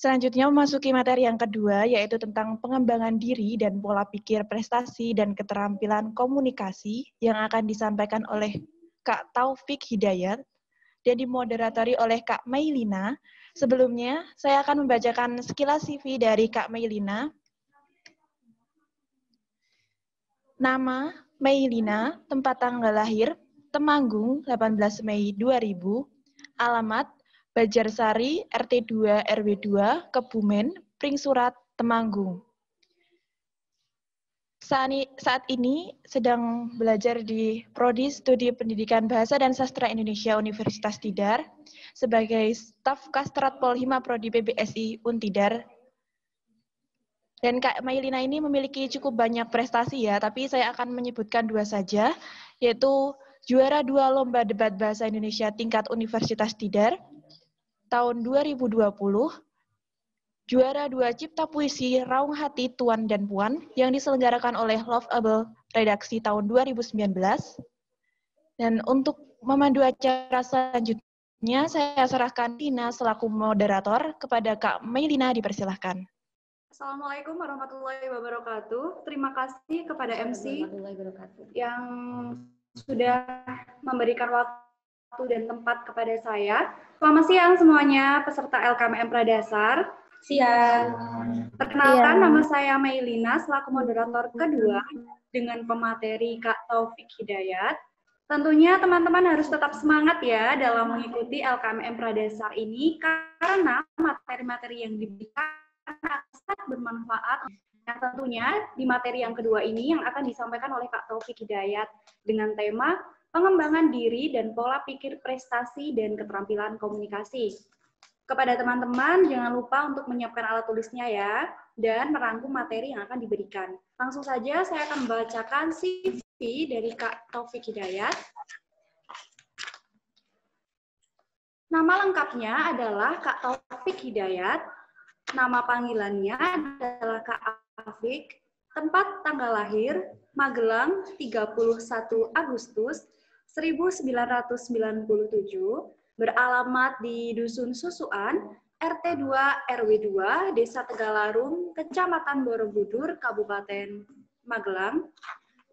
Selanjutnya memasuki materi yang kedua, yaitu tentang pengembangan diri dan pola pikir prestasi dan keterampilan komunikasi yang akan disampaikan oleh Kak Taufik Hidayat dan dimoderatori oleh Kak Mailina. Sebelumnya, saya akan membacakan sekilas CV dari Kak Mailina. Nama, Mailina, tempat tanggal lahir, Temanggung, 18 Mei 2000, alamat, Bajarsari, RT 2 RW 2, Kebumen, Pringsurat, Temanggung. Saat ini sedang belajar di Prodi Studi Pendidikan Bahasa dan Sastra Indonesia Universitas Tidar sebagai staf Kastrat Pol Hima Prodi PBSI Untidar. Dan Kak Mailina ini memiliki cukup banyak prestasi ya, tapi saya akan menyebutkan dua saja, yaitu juara 2 Lomba Debat Bahasa Indonesia tingkat Universitas Tidar tahun 2020, juara 2 Cipta Puisi Raung Hati Tuan dan Puan yang diselenggarakan oleh Loveable Redaksi tahun 2019. Dan untuk memandu acara selanjutnya, saya serahkan Tina selaku moderator kepada Kak Mailina, dipersilahkan. Assalamualaikum warahmatullahi wabarakatuh. Terima kasih kepada MC yang sudah memberikan waktu dan tempat kepada saya. Selamat siang semuanya, peserta LKMM Pradasar. Siang. Perkenalkan, nama saya Mailina selaku moderator kedua dengan pemateri Kak Taufik Hidayat. Tentunya teman-teman harus tetap semangat ya dalam mengikuti LKMM Pradasar ini karena materi-materi yang diberikan sangat bermanfaat. Nah, tentunya di materi yang kedua ini yang akan disampaikan oleh Kak Taufik Hidayat dengan tema pengembangan diri dan pola pikir prestasi dan keterampilan komunikasi. Kepada teman-teman, jangan lupa untuk menyiapkan alat tulisnya ya, dan merangkum materi yang akan diberikan. Langsung saja saya akan membacakan CV dari Kak Taufik Hidayat. Nama lengkapnya adalah Kak Taufik Hidayat. Nama panggilannya adalah Kak Afik. Tempat tanggal lahir Magelang 31 Agustus 1997. Beralamat di Dusun Susuan, RT 2 RW 2, Desa Tegalarung, Kecamatan Borobudur, Kabupaten Magelang.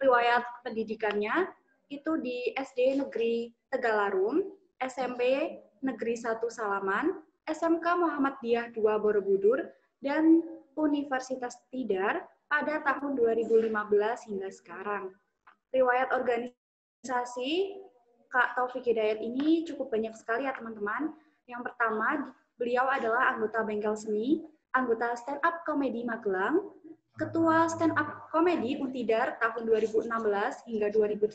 Riwayat pendidikannya itu di SD Negeri Tegalarung, SMP Negeri 1 Salaman, SMK Muhammadiyah 2 Borobudur, dan Universitas Tidar pada tahun 2015 hingga sekarang. Riwayat organisasi Kak Taufik Hidayat ini cukup banyak sekali ya teman-teman. Yang pertama, beliau adalah anggota Bengkel Seni, anggota Stand Up Comedy Magelang, Ketua Stand Up Comedy Untidar tahun 2016 hingga 2018,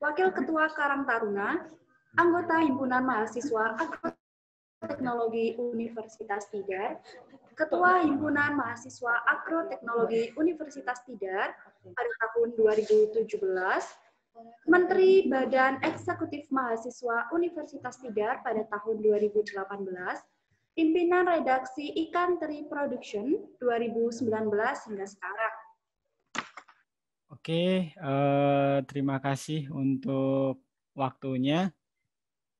Wakil Ketua Karang Taruna, anggota Himpunan Mahasiswa Agroteknologi Universitas Tidar, Ketua Himpunan Mahasiswa Agroteknologi Universitas Tidar pada tahun 2017, Menteri Badan Eksekutif Mahasiswa Universitas Tidar pada tahun 2018, Pimpinan Redaksi Ikan Teri Production 2019 hingga sekarang. Oke, terima kasih untuk waktunya.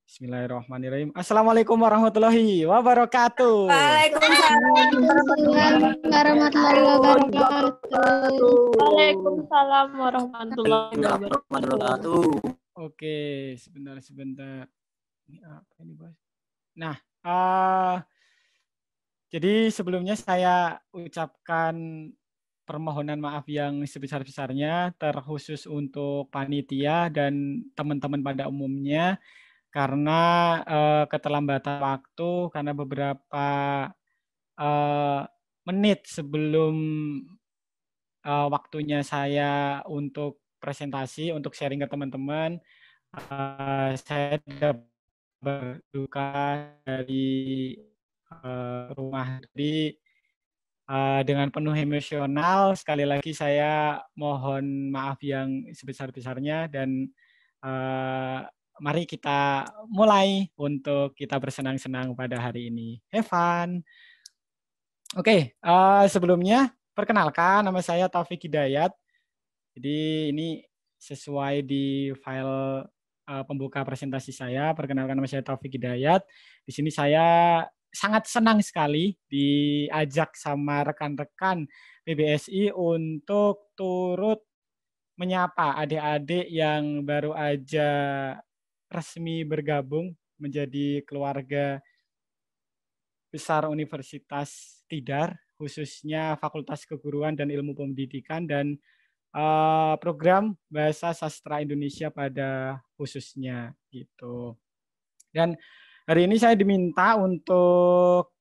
Bismillahirrahmanirrahim. Assalamualaikum warahmatullahi wabarakatuh. Waalaikumsalam warahmatullahi wabarakatuh. Waalaikumsalam warahmatullahi wabarakatuh. Oke, sebentar. Ini apa ini, Bos? Nah, jadi sebelumnya saya ucapkan permohonan maaf yang sebesar-besarnya, terkhusus untuk panitia dan teman-teman pada umumnya, karena keterlambatan waktu, karena beberapa menit sebelum waktunya saya untuk presentasi, untuk sharing ke teman-teman, saya berduka dari rumah. Jadi dengan penuh emosional, sekali lagi saya mohon maaf yang sebesar-besarnya, dan mari kita mulai untuk kita bersenang-senang pada hari ini. Have fun! Oke, sebelumnya perkenalkan, nama saya Taufik Hidayat. Jadi ini sesuai di file pembuka presentasi saya. Perkenalkan, nama saya Taufik Hidayat. Di sini saya sangat senang sekali diajak sama rekan-rekan PBSI untuk turut menyapa adik-adik yang baru aja resmi bergabung menjadi keluarga besar Universitas Tidar, khususnya Fakultas Keguruan dan Ilmu Pendidikan dan program Bahasa Sastra Indonesia pada khususnya gitu. Dan hari ini saya diminta untuk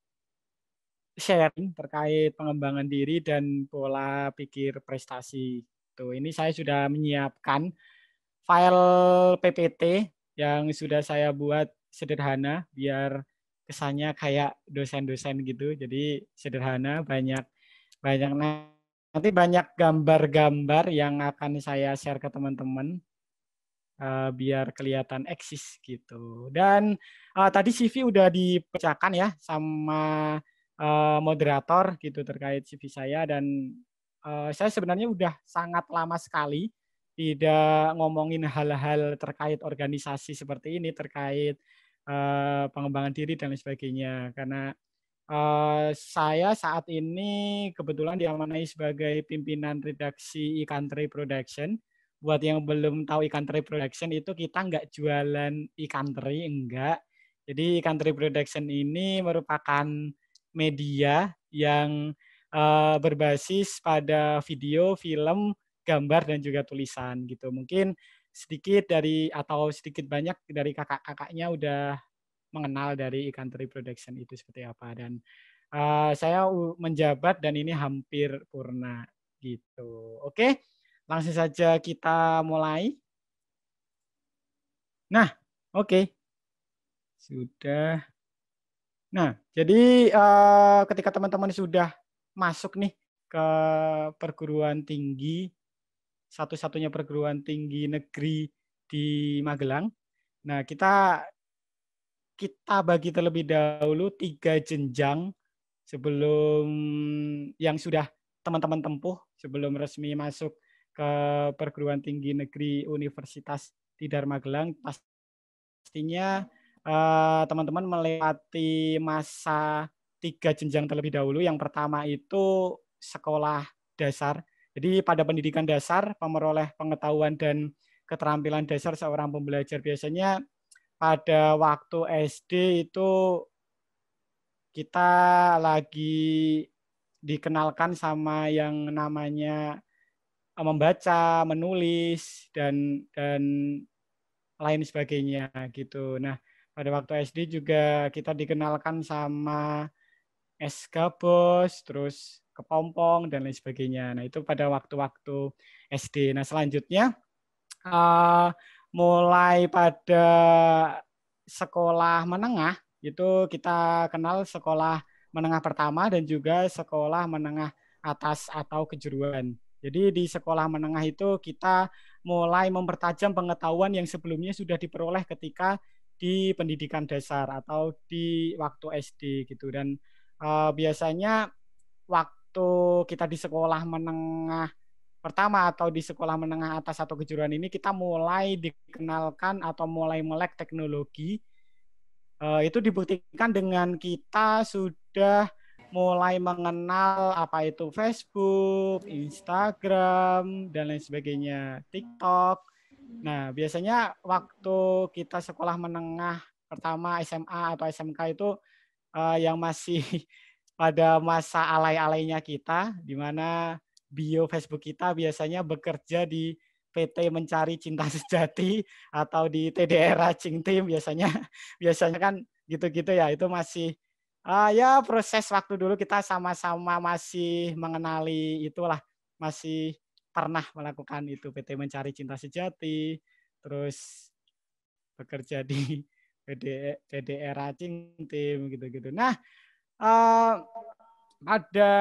sharing terkait pengembangan diri dan pola pikir prestasi. Tuh, ini saya sudah menyiapkan file PPT yang sudah saya buat sederhana biar kesannya kayak dosen-dosen gitu. Jadi sederhana, banyak nanti banyak gambar-gambar yang akan saya share ke teman-teman biar kelihatan eksis gitu. Dan tadi CV udah dipecahkan ya sama moderator gitu terkait CV saya, dan saya sebenarnya udah sangat lama sekali tidak ngomongin hal-hal terkait organisasi seperti ini, terkait pengembangan diri dan lain sebagainya, karena saya saat ini kebetulan diamanai sebagai pimpinan redaksi Ikan Teri Production. Buat yang belum tahu Ikan Teri Production, itu kita nggak jualan ikan teri, enggak. Jadi Ikan Teri Production ini merupakan media yang berbasis pada video, film, gambar, dan juga tulisan gitu. Mungkin sedikit banyak dari kakak-kakaknya udah mengenal dari Ikan Teri Production itu seperti apa, dan saya menjabat dan ini hampir purna gitu. Oke, langsung saja kita mulai. Nah, oke. Sudah. Nah, jadi ketika teman-teman sudah masuk nih ke perguruan tinggi, satu-satunya perguruan tinggi negeri di Magelang. Nah, kita bagi terlebih dahulu 3 jenjang sebelum yang sudah teman-teman tempuh sebelum resmi masuk ke perguruan tinggi negeri Universitas Tidar Magelang. Pastinya teman-teman melewati masa 3 jenjang terlebih dahulu. Yang pertama itu sekolah dasar. Jadi pada pendidikan dasar, pemeroleh pengetahuan dan keterampilan dasar seorang pembelajar biasanya pada waktu SD itu kita lagi dikenalkan sama yang namanya membaca, menulis, dan lain sebagainya gitu. Nah, pada waktu SD juga kita dikenalkan sama Gabos, terus kepompong, dan lain sebagainya. Nah, itu pada waktu-waktu SD. Nah, selanjutnya mulai pada sekolah menengah itu kita kenal sekolah menengah pertama dan juga sekolah menengah atas atau kejuruan. Jadi di sekolah menengah itu kita mulai mempertajam pengetahuan yang sebelumnya sudah diperoleh ketika di pendidikan dasar atau di waktu SD gitu. Dan biasanya waktu kita di sekolah menengah pertama atau di sekolah menengah atas atau kejuruan ini kita mulai dikenalkan atau mulai melek teknologi. Itu dibuktikan dengan kita sudah mulai mengenal apa itu Facebook, Instagram, dan lain sebagainya, TikTok. Nah, biasanya waktu kita sekolah menengah pertama SMA atau SMK itu yang masih pada masa alay-alaynya kita, di mana bio Facebook kita biasanya bekerja di PT Mencari Cinta Sejati atau di TDR Racing Team biasanya kan gitu-gitu ya. Itu masih ya proses waktu dulu kita sama-sama masih mengenali itulah, masih pernah melakukan itu PT Mencari Cinta Sejati, terus bekerja di TDR Racing Team gitu-gitu. Nah, pada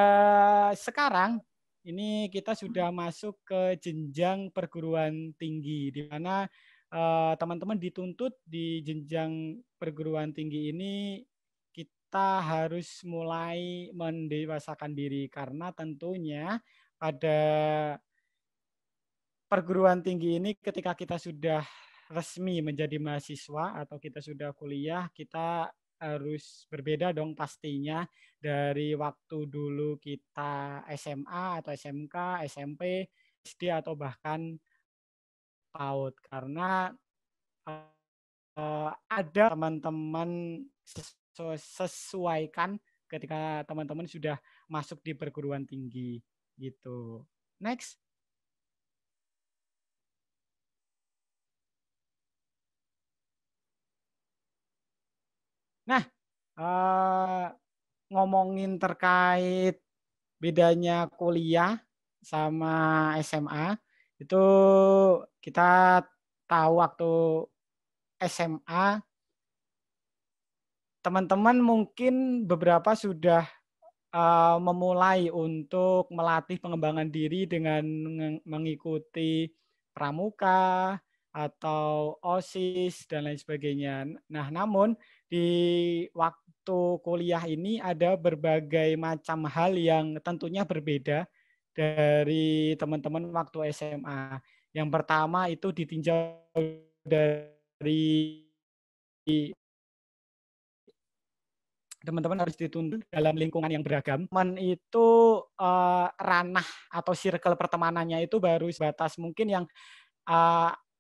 sekarang ini kita sudah masuk ke jenjang perguruan tinggi, di mana teman-teman dituntut di jenjang perguruan tinggi ini kita harus mulai mendewasakan diri, karena tentunya pada perguruan tinggi ini ketika kita sudah resmi menjadi mahasiswa atau kita sudah kuliah, kita harus berbeda dong pastinya dari waktu dulu kita SMA atau SMK, SMP, SD atau bahkan PAUD, karena ada teman-teman sesuaikan ketika teman-teman sudah masuk di perguruan tinggi gitu. Next. Nah, ngomongin terkait bedanya kuliah sama SMA, itu kita tahu waktu SMA, teman-teman mungkin beberapa sudah memulai untuk melatih pengembangan diri dengan mengikuti pramuka atau OSIS dan lain sebagainya. Nah, namun di waktu kuliah ini ada berbagai macam hal yang tentunya berbeda dari teman-teman waktu SMA. Yang pertama itu ditinjau dari teman-teman harus dituntut dalam lingkungan yang beragam. Teman itu ranah atau circle pertemanannya itu baru sebatas mungkin yang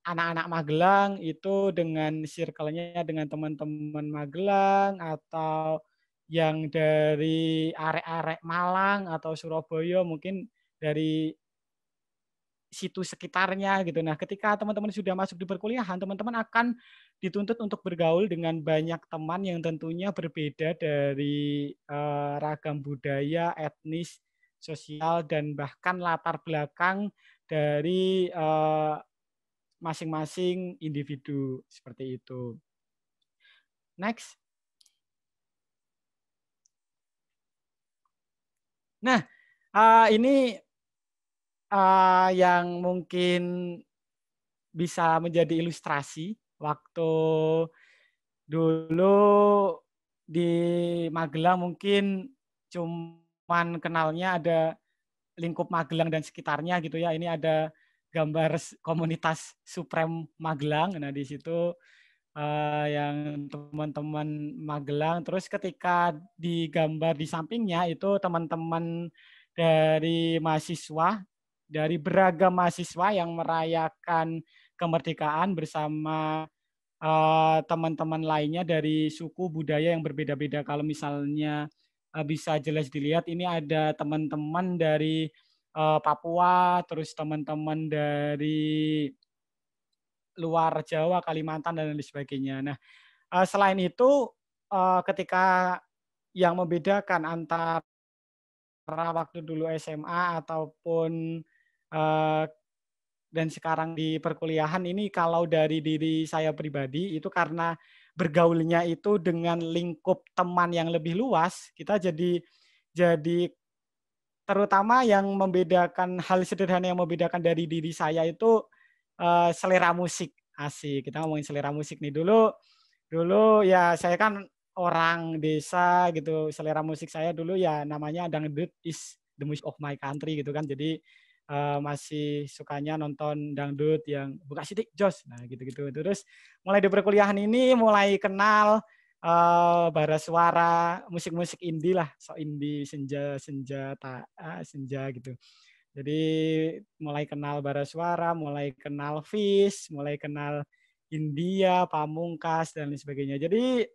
anak-anak Magelang itu dengan circle-nya dengan teman-teman Magelang, atau yang dari arek-arek Malang atau Surabaya mungkin dari situ sekitarnya gitu. Nah, ketika teman-teman sudah masuk di perkuliahan, teman-teman akan dituntut untuk bergaul dengan banyak teman yang tentunya berbeda dari ragam budaya, etnis, sosial, dan bahkan latar belakang dari masing-masing individu seperti itu. Next. Nah, ini yang mungkin bisa menjadi ilustrasi waktu dulu di Magelang mungkin cuman kenalnya ada lingkup Magelang dan sekitarnya gitu ya. Ini ada gambar komunitas Supreme Magelang. Nah, di situ yang teman-teman Magelang. Terus ketika digambar di sampingnya itu teman-teman dari mahasiswa, dari beragam mahasiswa yang merayakan kemerdekaan bersama teman-teman lainnya dari suku budaya yang berbeda-beda. Kalau misalnya bisa jelas dilihat, ini ada teman-teman dari Papua, terus teman-teman dari luar Jawa, Kalimantan, dan lain sebagainya. Nah, selain itu, ketika yang membedakan antara waktu dulu SMA ataupun dan sekarang di perkuliahan ini, kalau dari diri saya pribadi itu karena bergaulnya itu dengan lingkup teman yang lebih luas, kita jadi terutama yang membedakan, hal sederhana yang membedakan dari diri saya itu selera musik. Asik, kita ngomongin selera musik nih. Dulu ya saya kan orang desa gitu, selera musik saya dulu ya namanya dangdut is the music of my country gitu kan. Jadi masih sukanya nonton dangdut yang buka sidik jos, nah gitu-gitu. Terus mulai di perkuliahan ini mulai kenal bara suara, musik-musik indie lah, so indie, senja gitu. Jadi mulai kenal bara suara, mulai kenal Fish, mulai kenal India, Pamungkas, dan lain sebagainya. Jadi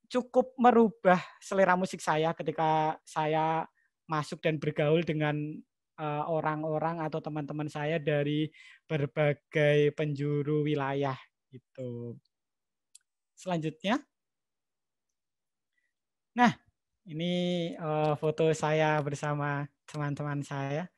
cukup merubah selera musik saya ketika saya masuk dan bergaul dengan orang-orang atau teman-teman saya dari berbagai penjuru wilayah gitu. Selanjutnya. Nah, ini foto saya bersama teman-teman saya.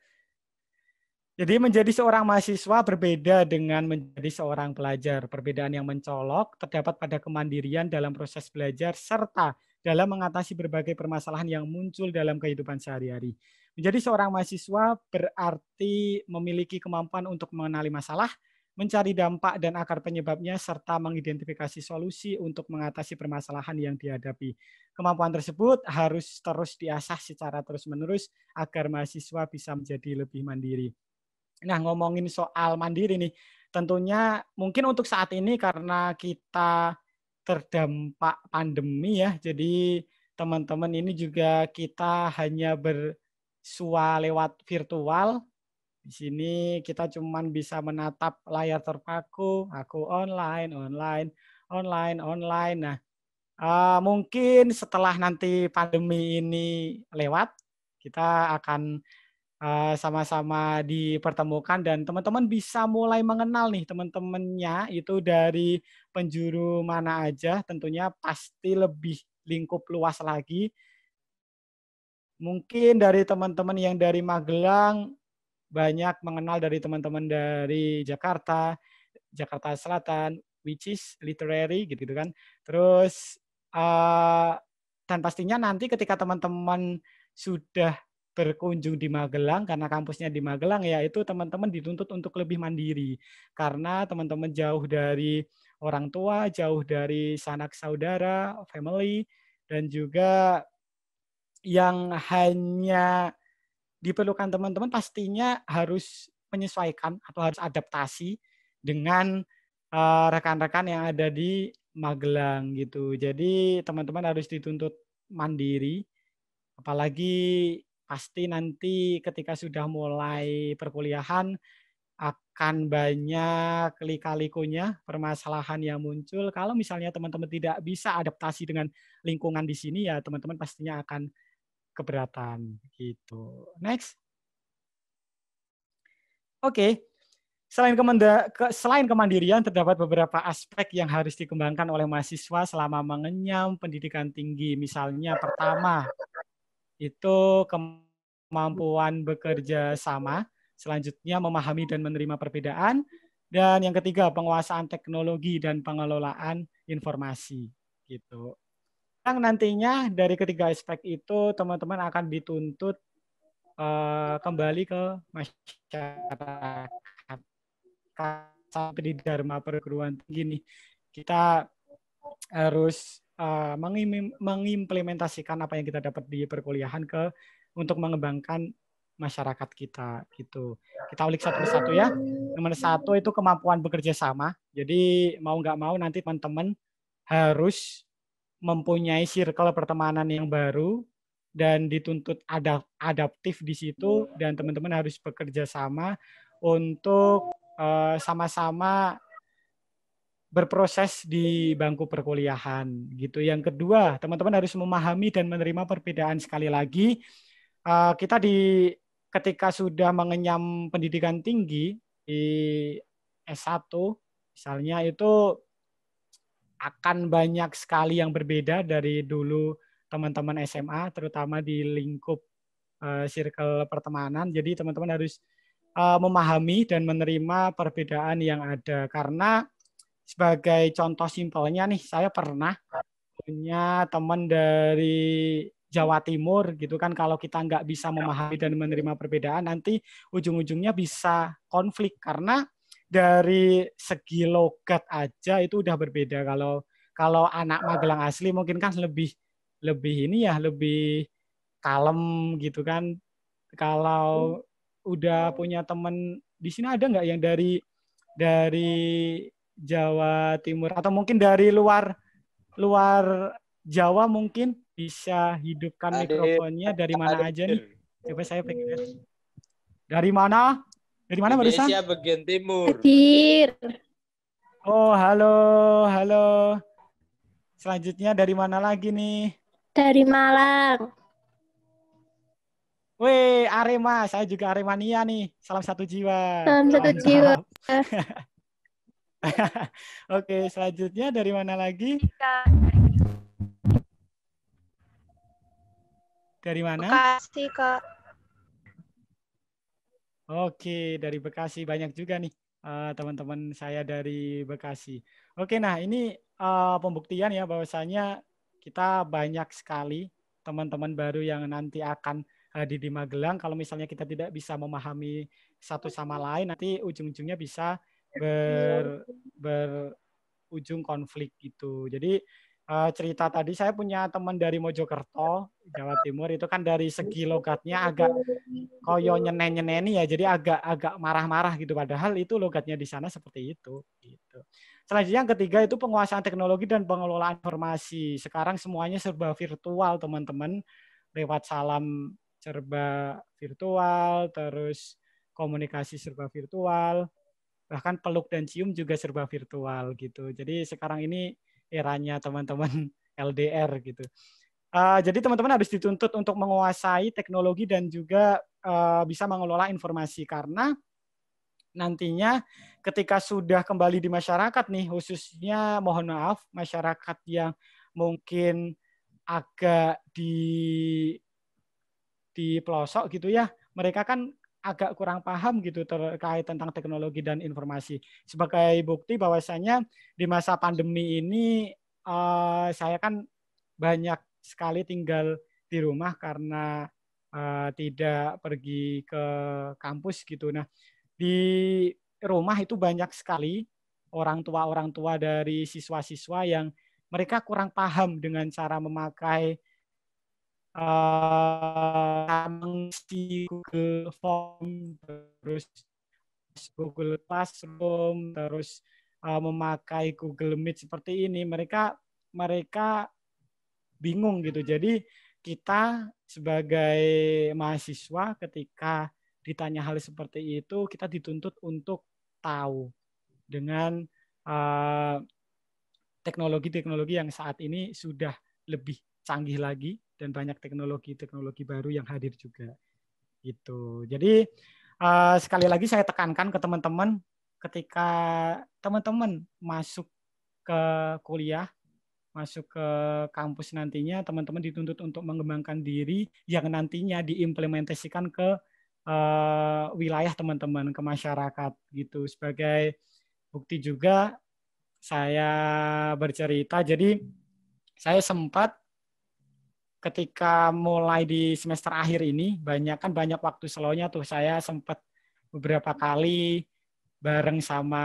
Jadi menjadi seorang mahasiswa berbeda dengan menjadi seorang pelajar. Perbedaan yang mencolok terdapat pada kemandirian dalam proses belajar serta dalam mengatasi berbagai permasalahan yang muncul dalam kehidupan sehari-hari. Menjadi seorang mahasiswa berarti memiliki kemampuan untuk mengenali masalah, mencari dampak dan akar penyebabnya, serta mengidentifikasi solusi untuk mengatasi permasalahan yang dihadapi. Kemampuan tersebut harus terus diasah secara terus-menerus agar mahasiswa bisa menjadi lebih mandiri. Nah, ngomongin soal mandiri nih, tentunya mungkin untuk saat ini karena kita terdampak pandemi ya. Jadi teman-teman ini juga kita hanya bersua lewat virtual. Di sini kita cuman bisa menatap layar terpaku, aku online. Nah, mungkin setelah nanti pandemi ini lewat, kita akan sama-sama dipertemukan dan teman-teman bisa mulai mengenal nih teman-temannya itu dari penjuru mana aja, tentunya pasti lebih lingkup luas lagi. Mungkin dari teman-teman yang dari Magelang banyak mengenal dari teman-teman dari Jakarta, Jakarta Selatan, which is literary gitu kan. Terus dan pastinya nanti ketika teman-teman sudah berkunjung di Magelang, karena kampusnya di Magelang ya, itu teman-teman dituntut untuk lebih mandiri. Karena teman-teman jauh dari orang tua, jauh dari sanak saudara, family, dan juga yang hanya diperlukan teman-teman pastinya harus menyesuaikan atau harus adaptasi dengan rekan-rekan yang ada di Magelang gitu. Jadi teman-teman harus dituntut mandiri, apalagi pasti nanti ketika sudah mulai perkuliahan akan banyak lika-likunya permasalahan yang muncul. Kalau misalnya teman-teman tidak bisa adaptasi dengan lingkungan di sini ya teman-teman pastinya akan keberatan gitu. Next. Oke. Selain kemandirian, terdapat beberapa aspek yang harus dikembangkan oleh mahasiswa selama mengenyam pendidikan tinggi. Misalnya pertama, itu kemampuan bekerja sama. Selanjutnya, memahami dan menerima perbedaan. Dan yang ketiga, penguasaan teknologi dan pengelolaan informasi. Gitu. Yang nantinya dari ketiga aspek itu, teman-teman akan dituntut kembali ke masyarakat. Sampai di Dharma perguruan tinggi nih, kita harus mengimplementasikan apa yang kita dapat di perkuliahan untuk mengembangkan masyarakat kita gitu. Kita ulik satu persatu ya. Nomor satu itu kemampuan bekerja sama. Jadi mau nggak mau nanti teman-teman harus mempunyai circle pertemanan yang baru dan dituntut adaptif di situ, dan teman-teman harus bekerja sama untuk sama-sama berproses di bangku perkuliahan gitu. Yang kedua, teman-teman harus memahami dan menerima perbedaan. Sekali lagi, kita ketika sudah mengenyam pendidikan tinggi di S1 misalnya, itu akan banyak sekali yang berbeda dari dulu teman-teman SMA, terutama di lingkup circle pertemanan. Jadi teman-teman harus memahami dan menerima perbedaan yang ada. Karena sebagai contoh simpelnya nih, saya pernah punya teman dari Jawa Timur gitu kan, kalau kita nggak bisa memahami dan menerima perbedaan, nanti ujung-ujungnya bisa konflik. Karena dari segi logat aja itu udah berbeda. Kalau anak Magelang asli mungkin kan lebih ini ya, lebih kalem gitu kan. Kalau udah punya teman di sini, ada nggak yang dari Jawa Timur atau mungkin dari luar Jawa, mungkin bisa hidupkan mikrofonnya. Dari mana aja nih? Coba saya pengen lihat. Dari mana? Dari mana barusan? Indonesia bagian timur. Hadir. Oh, halo. Selanjutnya dari mana lagi nih? Dari Malang. Weh, Arema. Saya juga Aremania nih. Salam satu jiwa. Salam satu jiwa. Oke, selanjutnya dari mana lagi? Dari mana? Bekasi, Kak. Oke, dari Bekasi. Banyak juga nih teman-teman saya dari Bekasi. Oke, nah ini pembuktian ya bahwasanya kita banyak sekali teman-teman baru yang nanti akan hadir di Magelang. Kalau misalnya kita tidak bisa memahami satu sama lain, nanti ujung-ujungnya bisa berujung konflik gitu. Jadi cerita tadi, saya punya teman dari Mojokerto, Jawa Timur, itu kan dari segi logatnya agak koyo nyeneni ya, jadi agak marah-marah gitu, padahal itu logatnya di sana seperti itu. Gitu. Selanjutnya yang ketiga itu penguasaan teknologi dan pengelolaan informasi. Sekarang semuanya serba virtual, teman-teman, lewat salam serba virtual, terus komunikasi serba virtual, bahkan peluk dan cium juga serba virtual gitu. Jadi sekarang ini eranya teman-teman LDR gitu. Jadi teman-teman harus dituntut untuk menguasai teknologi dan juga bisa mengelola informasi, karena nantinya ketika sudah kembali di masyarakat nih, khususnya mohon maaf masyarakat yang mungkin agak di pelosok gitu ya, mereka kan agak kurang paham gitu terkait tentang teknologi dan informasi. Sebagai bukti bahwasanya di masa pandemi ini saya kan banyak sekali tinggal di rumah karena tidak pergi ke kampus gitu. Nah, di rumah itu banyak sekali orang tua dari siswa-siswa yang mereka kurang paham dengan cara memakai mengisi Google Form, terus Google Classroom, terus memakai Google Meet seperti ini, mereka bingung gitu. Jadi kita sebagai mahasiswa ketika ditanya hal seperti itu, kita dituntut untuk tahu dengan teknologi-teknologi yang saat ini sudah lebih canggih lagi dan banyak teknologi-teknologi baru yang hadir juga gitu. Jadi sekali lagi saya tekankan ke teman-teman, ketika teman-teman masuk ke kuliah, masuk ke kampus nantinya, teman-teman dituntut untuk mengembangkan diri yang nantinya diimplementasikan ke wilayah teman-teman, ke masyarakat gitu. Sebagai bukti juga saya bercerita, jadi saya sempat ketika mulai di semester akhir ini, banyak waktu slownya tuh, saya sempat beberapa kali bareng sama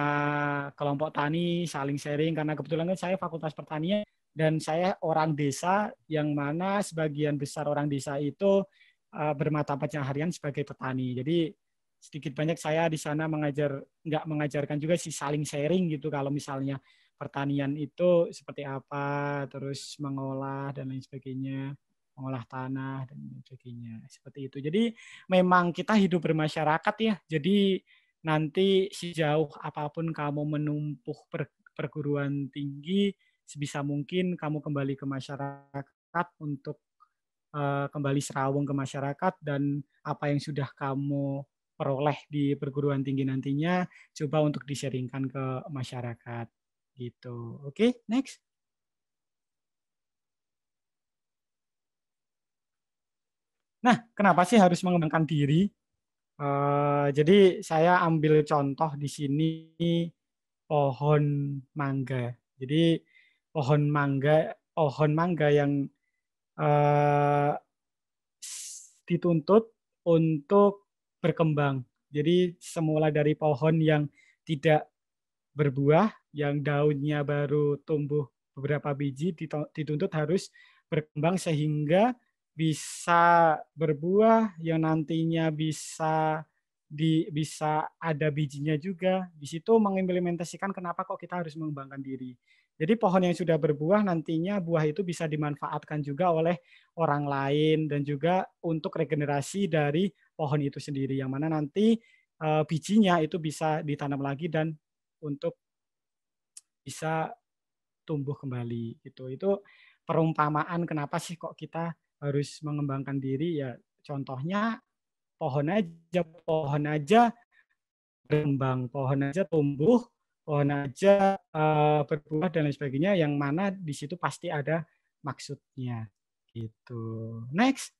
kelompok tani, saling sharing, karena kebetulan kan saya Fakultas Pertanian, dan saya orang desa, yang mana sebagian besar orang desa itu bermata pencaharian sebagai petani. Jadi sedikit banyak saya di sana nggak mengajarkan juga sih, saling sharing gitu, kalau misalnya pertanian itu seperti apa, terus mengolah dan lain sebagainya, mengolah tanah dan lain sebagainya, seperti itu. Jadi memang kita hidup bermasyarakat ya, jadi nanti sejauh apapun kamu menumpuh perguruan tinggi, sebisa mungkin kamu kembali ke masyarakat untuk kembali serawung ke masyarakat, dan apa yang sudah kamu peroleh di perguruan tinggi nantinya coba untuk di-sharingkan ke masyarakat gitu. Oke, next. Nah, kenapa sih harus mengembangkan diri? Jadi saya ambil contoh di sini pohon mangga. Jadi pohon mangga yang uh, dituntut untuk berkembang. Jadi semula dari pohon yang tidak berbuah, yang daunnya baru tumbuh beberapa biji, dituntut harus berkembang sehingga bisa berbuah, yang nantinya bisa ada bijinya juga. Di situ mengimplementasikan kenapa kok kita harus mengembangkan diri. Jadi pohon yang sudah berbuah nantinya buah itu bisa dimanfaatkan juga oleh orang lain, dan juga untuk regenerasi dari pohon itu sendiri, yang mana nanti bijinya itu bisa ditanam lagi dan untuk bisa tumbuh kembali gitu. Itu perumpamaan kenapa sih kok kita harus mengembangkan diri ya. Contohnya pohon aja berkembang, pohon aja tumbuh, pohon aja berbuah dan lain sebagainya, yang mana di situ pasti ada maksudnya gitu. Next.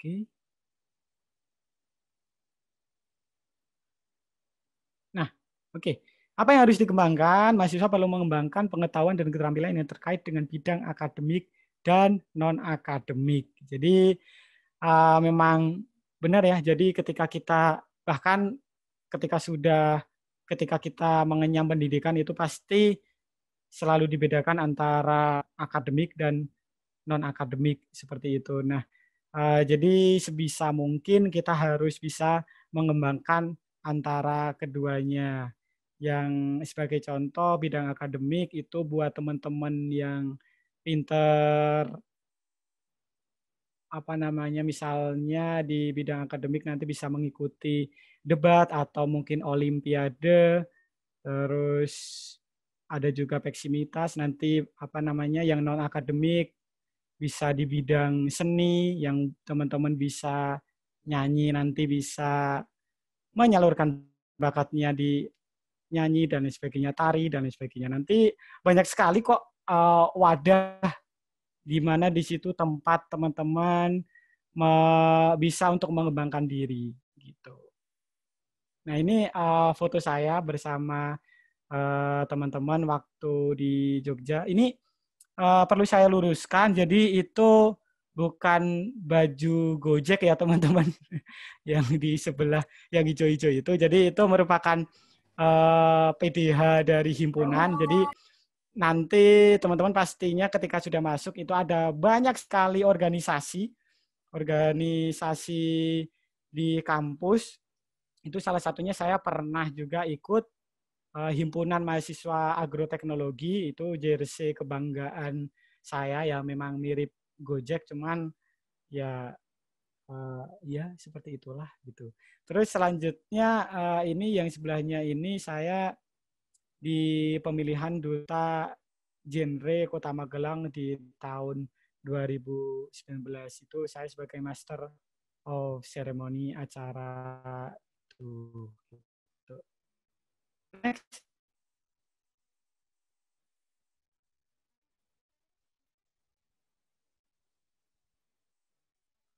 Oke. Nah, oke. Apa yang harus dikembangkan? Mahasiswa perlu mengembangkan pengetahuan dan keterampilan yang terkait dengan bidang akademik dan non-akademik. Jadi memang benar ya, jadi ketika kita, bahkan ketika sudah ketika kita mengenyam pendidikan itu pasti selalu dibedakan antara akademik dan non-akademik seperti itu. Nah, jadi sebisa mungkin kita harus bisa mengembangkan antara keduanya. Yang sebagai contoh bidang akademik itu buat teman-teman yang pinter misalnya di bidang akademik nanti bisa mengikuti debat atau mungkin olimpiade, terus ada juga peksimitas, nanti yang non akademik bisa di bidang seni, yang teman-teman bisa nyanyi, nanti bisa menyalurkan bakatnya di nyanyi dan lain sebagainya, tari dan lain sebagainya. Nanti banyak sekali kok wadah di mana di situ tempat teman-teman bisa untuk mengembangkan diri gitu. Nah, ini foto saya bersama teman-teman waktu di Jogja. Ini perlu saya luruskan, jadi itu bukan baju Gojek ya teman-teman yang di sebelah yang hijau-hijau itu. Jadi itu merupakan PDH dari himpunan. Jadi nanti teman-teman pastinya ketika sudah masuk itu ada banyak sekali organisasi di kampus. Itu salah satunya saya pernah juga ikut himpunan mahasiswa agroteknologi, itu jersey kebanggaan saya ya, memang mirip Gojek cuman ya ya seperti itulah gitu. Terus selanjutnya ini yang sebelahnya ini saya di pemilihan duta genre Kota Magelang di tahun 2019 itu saya sebagai Master of Ceremony acara itu. Next.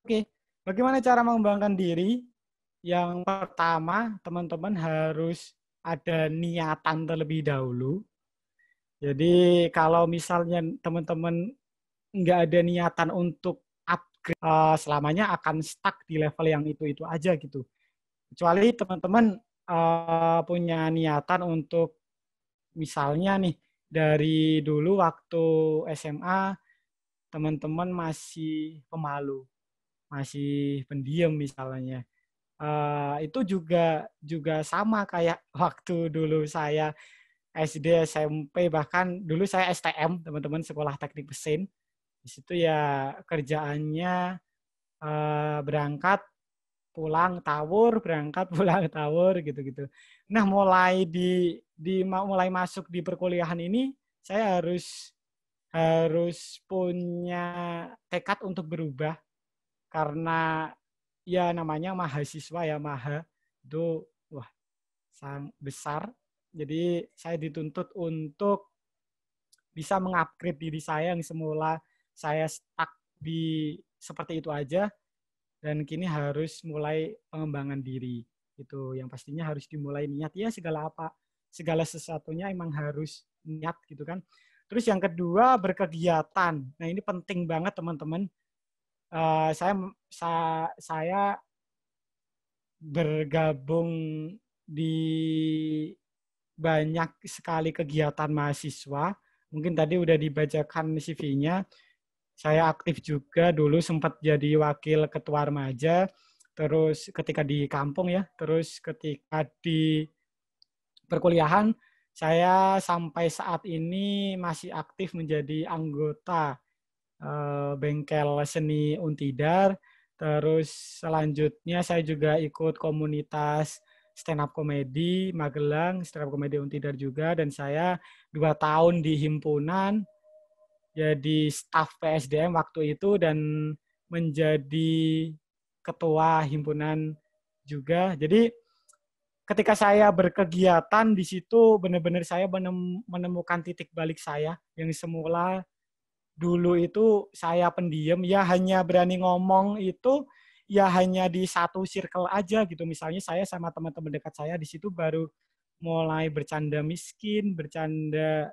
Oke, bagaimana cara mengembangkan diri? Yang pertama, teman-teman harus ada niatan terlebih dahulu. Jadi kalau misalnya teman-teman nggak ada niatan untuk upgrade, selamanya akan stuck di level yang itu-itu aja gitu. Kecuali teman-teman punya niatan untuk misalnya nih, dari dulu waktu SMA, teman-teman masih pemalu, masih pendiam misalnya. Itu juga sama kayak waktu dulu saya SD, SMP, bahkan dulu saya STM, teman-teman, sekolah teknik mesin. Di situ ya kerjaannya berangkat, pulang, tawur, berangkat, pulang, tawur, gitu-gitu. Nah, mulai mulai masuk di perkuliahan ini, saya harus punya tekad untuk berubah, karena ya namanya mahasiswa ya, maha itu wah sangat besar. Jadi saya dituntut untuk bisa mengupgrade diri saya yang semula saya stuck di seperti itu aja, dan kini harus mulai pengembangan diri. Itu yang pastinya harus dimulai niat ya, segala sesuatunya emang harus niat gitu kan. Terus yang kedua, berkegiatan. Nah, ini penting banget teman-teman. Saya bergabung di banyak sekali kegiatan mahasiswa. Mungkin tadi udah dibacakan CV-nya. Saya aktif juga dulu, sempat jadi wakil ketua remaja, terus ketika di kampung ya, terus ketika di perkuliahan, saya sampai saat ini masih aktif menjadi anggota bengkel seni Untidar. Terus selanjutnya saya juga ikut komunitas stand up comedy Magelang, stand up comedy Untidar juga, dan saya 2 tahun di himpunan jadi staf PSDM waktu itu dan menjadi ketua himpunan juga. Jadi ketika saya berkegiatan di situ benar-benar saya menemukan titik balik saya yang semula dulu itu saya pendiam, ya hanya berani ngomong itu ya hanya di satu circle aja gitu. Misalnya saya sama teman-teman dekat saya di situ baru mulai bercanda miskin, bercanda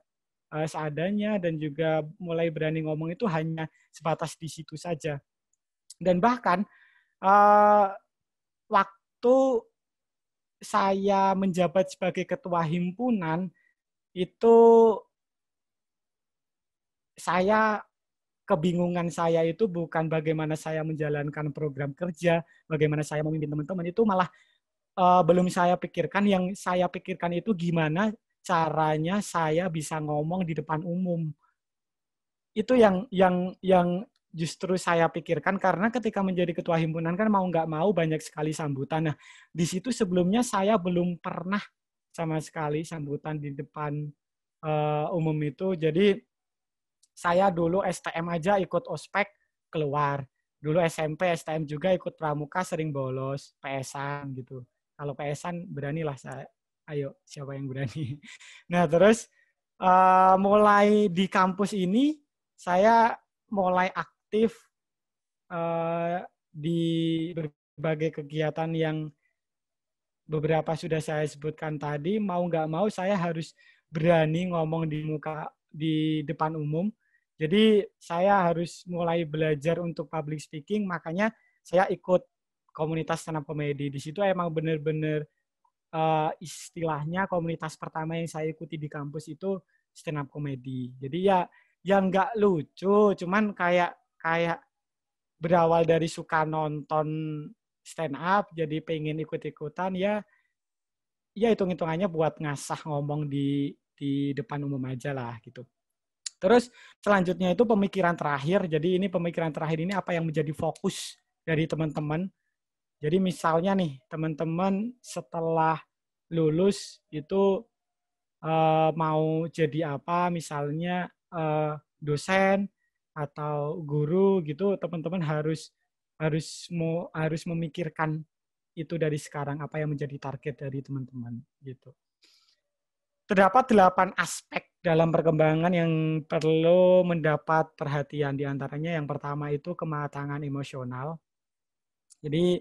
seadanya, dan juga mulai berani ngomong itu hanya sebatas di situ saja. Dan bahkan waktu saya menjabat sebagai ketua himpunan, itu kebingungan saya itu bukan bagaimana saya menjalankan program kerja, bagaimana saya memimpin teman-teman, itu malah belum saya pikirkan. Yang saya pikirkan itu gimana caranya saya bisa ngomong di depan umum. Itu yang justru saya pikirkan, karena ketika menjadi ketua himpunan kan mau nggak mau banyak sekali sambutan. Nah, di situ sebelumnya saya belum pernah sama sekali sambutan di depan umum itu. Jadi saya dulu STM aja ikut ospek keluar. Dulu SMP, STM juga ikut pramuka, sering bolos, PS-an gitu. Kalau PS-an beranilah saya. Ayo, siapa yang berani? Nah, terus mulai di kampus ini, saya mulai aktif di berbagai kegiatan yang beberapa sudah saya sebutkan tadi. Mau nggak mau saya harus berani ngomong di depan umum. Jadi saya harus mulai belajar untuk public speaking, makanya saya ikut komunitas stand up comedy. Di situ emang benar-benar istilahnya komunitas pertama yang saya ikuti di kampus itu stand up comedy. Jadi ya yang nggak lucu, cuman kayak berawal dari suka nonton stand up, jadi pengen ikut-ikutan, ya hitung-hitungannya buat ngasah ngomong di depan umum aja lah gitu. Terus selanjutnya itu pemikiran terakhir. Jadi ini pemikiran terakhir ini apa yang menjadi fokus dari teman-teman. Jadi misalnya nih teman-teman setelah lulus itu mau jadi apa, misalnya dosen atau guru gitu, teman-teman harus memikirkan itu dari sekarang, apa yang menjadi target dari teman-teman gitu. Terdapat 8 aspek dalam perkembangan yang perlu mendapat perhatian. Di antaranya yang pertama itu kematangan emosional. Jadi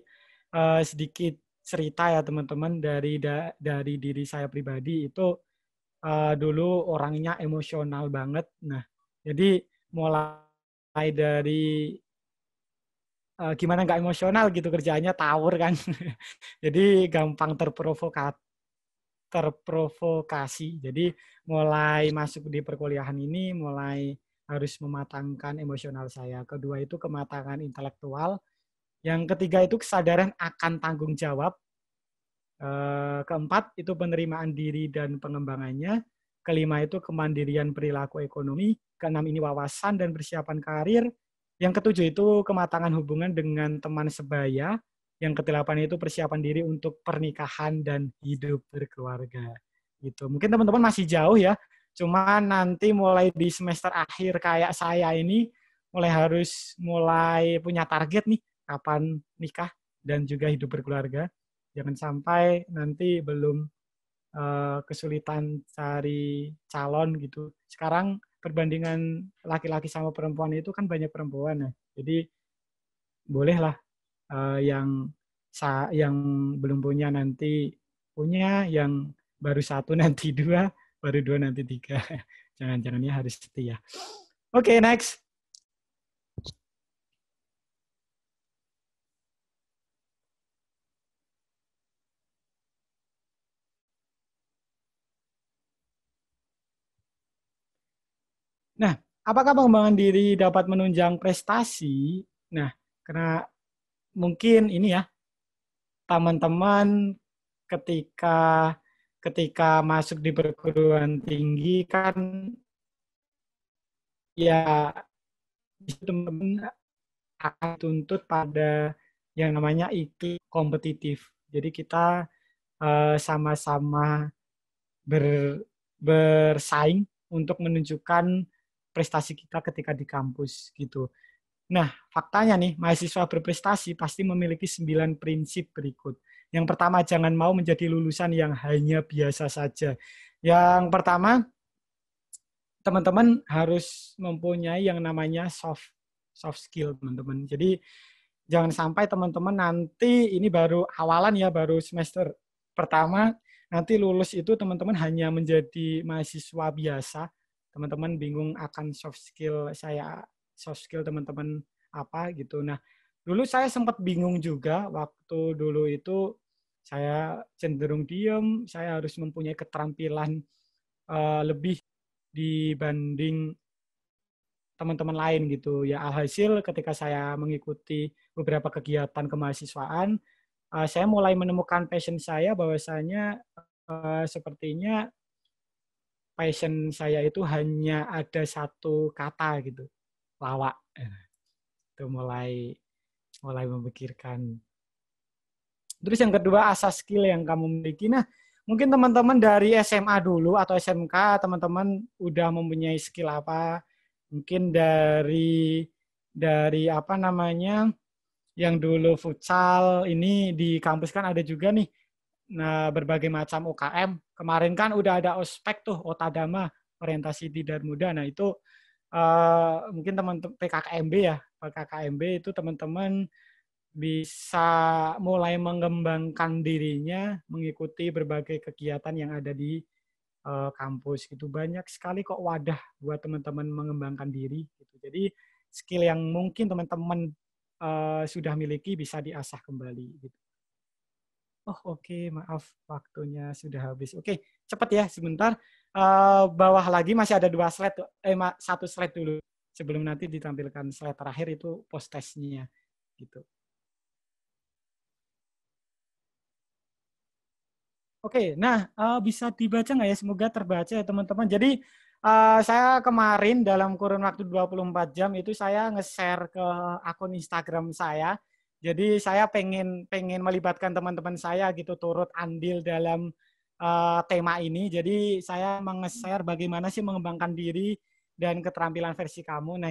sedikit cerita ya teman-teman dari diri saya pribadi itu dulu orangnya emosional banget. Nah, jadi mulai dari gimana nggak emosional gitu kerjaannya tawur kan. Jadi gampang terprovokasi. Jadi mulai masuk di perkuliahan ini mulai harus mematangkan emosional saya. Kedua itu kematangan intelektual. Yang ketiga itu kesadaran akan tanggung jawab. Keempat itu penerimaan diri dan pengembangannya. Kelima itu kemandirian perilaku ekonomi. Keenam ini wawasan dan persiapan karir. Yang ketujuh itu kematangan hubungan dengan teman sebaya. Yang kedelapan itu persiapan diri untuk pernikahan dan hidup berkeluarga. Gitu. Mungkin teman-teman masih jauh ya. Cuma nanti mulai di semester akhir kayak saya ini mulai punya target nih kapan nikah dan juga hidup berkeluarga. Jangan sampai nanti belum kesulitan cari calon gitu. Sekarang perbandingan laki-laki sama perempuan itu kan banyak perempuan ya. Jadi bolehlah yang belum punya nanti punya, yang baru satu nanti dua, baru dua nanti tiga. Jangan-jangannya harus setia. Oke, next. Nah, apakah pengembangan diri dapat menunjang prestasi? Nah, karena mungkin ini ya, teman-teman ketika masuk di perguruan tinggi kan ya teman-teman akan tuntut pada yang namanya iklim kompetitif. Jadi kita sama-sama bersaing untuk menunjukkan prestasi kita ketika di kampus gitu. Nah, faktanya nih, mahasiswa berprestasi pasti memiliki 9 prinsip berikut. Yang pertama, jangan mau menjadi lulusan yang hanya biasa saja. Yang pertama, teman-teman harus mempunyai yang namanya soft skill, teman-teman. Jadi, jangan sampai teman-teman nanti, ini baru awalan ya, baru semester pertama, nanti lulus itu teman-teman hanya menjadi mahasiswa biasa. Teman-teman bingung akan soft skill teman-teman apa gitu. Nah, dulu saya sempat bingung juga waktu dulu itu Saya cenderung diem, saya harus mempunyai keterampilan lebih dibanding teman-teman lain gitu. Ya alhasil ketika saya mengikuti beberapa kegiatan kemahasiswaan, saya mulai menemukan passion saya bahwasanya sepertinya passion saya itu hanya ada satu kata gitu, lawak. Itu mulai memikirkan. Terus yang kedua, asas skill yang kamu miliki. Nah, mungkin teman-teman dari SMA dulu atau SMK, teman-teman udah mempunyai skill apa? Mungkin dari apa namanya, yang dulu futsal, ini di kampus kan ada juga nih, nah berbagai macam UKM. Kemarin kan udah ada ospek tuh, Otadama, orientasi Tidar Muda. Nah itu mungkin teman-teman PKKMB ya, PKKMB itu teman-teman bisa mulai mengembangkan dirinya mengikuti berbagai kegiatan yang ada di kampus gitu. Banyak sekali kok wadah buat teman-teman mengembangkan diri gitu. Jadi skill yang mungkin teman-teman sudah miliki bisa diasah kembali gitu. Oh oke, maaf waktunya sudah habis. Oke, cepat ya sebentar. Bawah lagi masih ada 2 slide, 1 slide dulu sebelum nanti ditampilkan slide terakhir itu post testnya gitu. Oke, nah bisa dibaca nggak ya? Semoga terbaca ya teman-teman. Jadi saya kemarin dalam kurun waktu 24 jam itu saya nge-share ke akun Instagram saya. Jadi saya pengen melibatkan teman-teman saya gitu turut andil dalam tema ini. Jadi saya meng-share bagaimana sih mengembangkan diri dan keterampilan versi kamu. Nah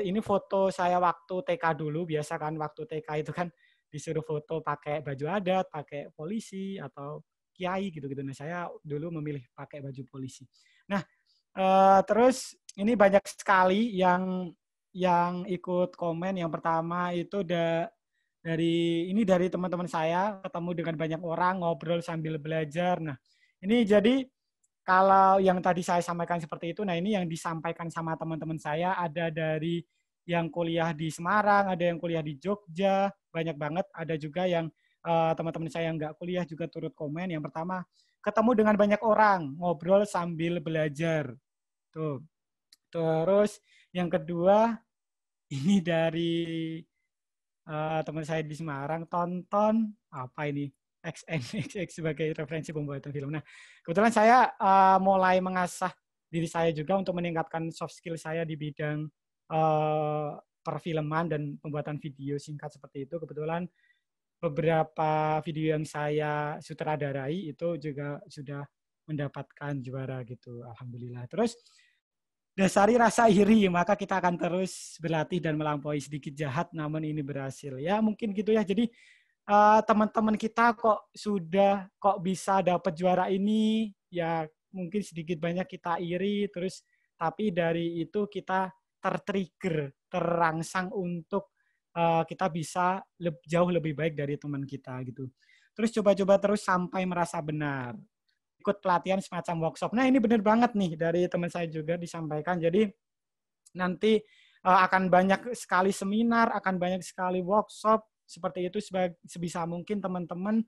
ini foto saya waktu TK dulu. Biasa kan waktu TK itu kan disuruh foto pakai baju adat, pakai polisi atau kiai gitu-gitu. Nah, saya dulu memilih pakai baju polisi. Nah, terus ini banyak sekali yang ikut komen. Yang pertama itu dari teman-teman saya, ketemu dengan banyak orang, ngobrol sambil belajar. Nah, ini jadi kalau yang tadi saya sampaikan seperti itu, nah ini yang disampaikan sama teman-teman saya ada dari yang kuliah di Semarang, ada yang kuliah di Jogja, banyak banget. Ada juga yang teman-teman saya yang nggak kuliah juga turut komen. Yang pertama, ketemu dengan banyak orang, ngobrol sambil belajar. Tuh. Terus yang kedua, ini dari teman saya di Semarang, tonton, apa ini, XNXX sebagai referensi pembuatan film. Nah, kebetulan saya mulai mengasah diri saya juga untuk meningkatkan soft skill saya di bidang perfilman dan pembuatan video singkat seperti itu. Kebetulan beberapa video yang saya sutradarai itu juga sudah mendapatkan juara gitu, alhamdulillah. Terus dasari rasa iri, maka kita akan terus berlatih dan melampaui sedikit jahat, namun ini berhasil. Ya mungkin gitu ya. Jadi teman-teman kita kok bisa dapat juara ini, ya mungkin sedikit banyak kita iri, terus tapi dari itu kita tertrigger, terangsang untuk kita bisa jauh lebih baik dari teman kita gitu. Terus coba-coba terus sampai merasa benar. Ikut pelatihan semacam workshop. Nah ini benar banget nih dari teman saya juga disampaikan. Jadi nanti akan banyak sekali seminar, akan banyak sekali workshop seperti itu. Sebisa mungkin teman-teman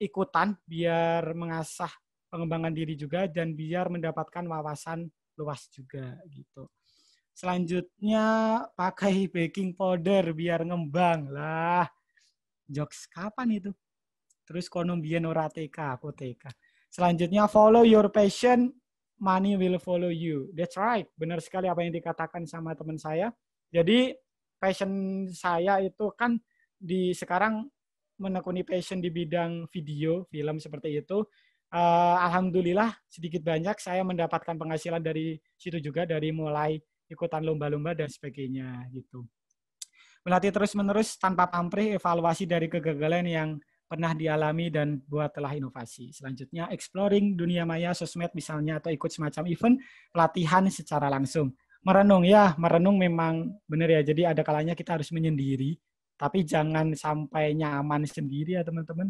ikutan biar mengasah pengembangan diri juga dan biar mendapatkan wawasan luas juga gitu. Selanjutnya pakai baking powder biar ngembang lah. Jokes kapan itu? Terus konon biyen ora TK, aku TK. Selanjutnya follow your passion, money will follow you. That's right. Benar sekali apa yang dikatakan sama teman saya. Jadi passion saya itu kan sekarang menekuni passion di bidang video, film seperti itu. Alhamdulillah sedikit banyak saya mendapatkan penghasilan dari situ juga, dari mulai ikutan lomba-lomba dan sebagainya gitu. Melatih terus-menerus tanpa pamrih, evaluasi dari kegagalan yang pernah dialami dan buatlah inovasi. Selanjutnya exploring dunia maya, sosmed misalnya, atau ikut semacam event pelatihan secara langsung. Merenung ya, merenung memang benar ya. Jadi ada kalanya kita harus menyendiri, tapi jangan sampai nyaman sendiri ya teman-teman.